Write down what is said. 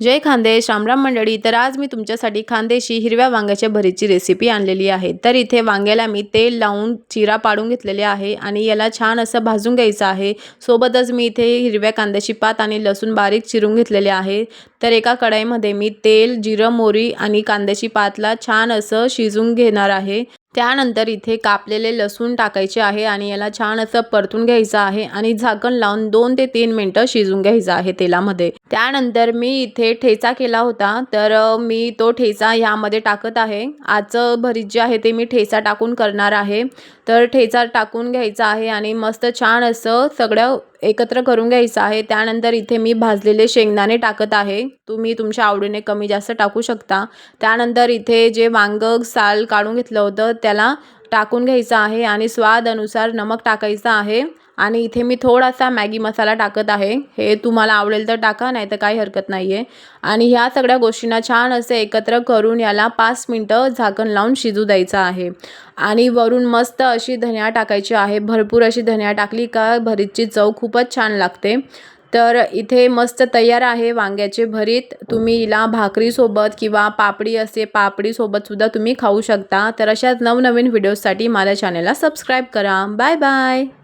जय खानदेश, रामराम मंडळी. तर आज मी तुमच्यासाठी खानदेशी हिरव्या वांग्याच्या भरीची रेसिपी आणलेली आहे. तर इथे वांग्याला मी तेल लावून चिरा पाडून घेतलेले आहे आणि याला छान असं भाजून घ्यायचं आहे. सोबतच मी इथे हिरव्या कांद्याची पात आणि लसूण बारीक चिरून घेतलेले आहे. तर एका कढईमध्ये मी तेल, जिरं, मोहरी आणि कांद्याची पातला छान असं शिजवून घेणार आहे. त्यानंतर इथे कापलेले लसूण टाकायचे आहे आणि याला छान असं परतून घ्यायचं आहे आणि झाकण लावून 2 ते 3 मिनिटं शिजवून घ्यायचं आहे तेलामध्ये. त्यानंतर मी इथे ठेचा केला होता, तर मी तो ठेचा ह्यामध्ये टाकत आहे. आजचं भरीत जे आहे ते मी ठेचा टाकून करणार आहे. तर ठेचा टाकून घ्यायचा आहे आणि मस्त छान असं सगळं एकत्र करून घ्यायचं आहे. त्यानंतर इथे मी भाजलेले शेंगदाणे टाकत आहे. तुम्ही तुमच्या आवडीने कमी जास्त टाकू शकता. त्यानंतर इथे जे वांग साल काढून घेतलं होतं त्याला टाकून घ्यायचं आहे आणि स्वादानुसार नमक टाकायचं आहे. आणि इथे मी थोडासा मॅगी मसाला टाकत आहे. हे तुम्हाला आवडेल तर टाका, नाही तर काही हरकत नाही आहे. आणि ह्या सगळ्या गोष्टींना छान असे एकत्र करून याला 5 मिनिटं झाकण लावून शिजू द्यायचं आहे. आणि वरून मस्त अशी धनिया टाकायची आहे. भरपूर अशी धनिया टाकली का भरीतची चव खूपच छान लागते. तर इथे मस्त तयार आहे वांग्याचे भरीत. तुम्ही हिला भाकरीसोबत किंवा पापडी असे पापडीसोबतसुद्धा तुम्ही खाऊ शकता. तर अशाच नवनवीन व्हिडिओजसाठी माझ्या चॅनलला सबस्क्राईब करा. Bye bye.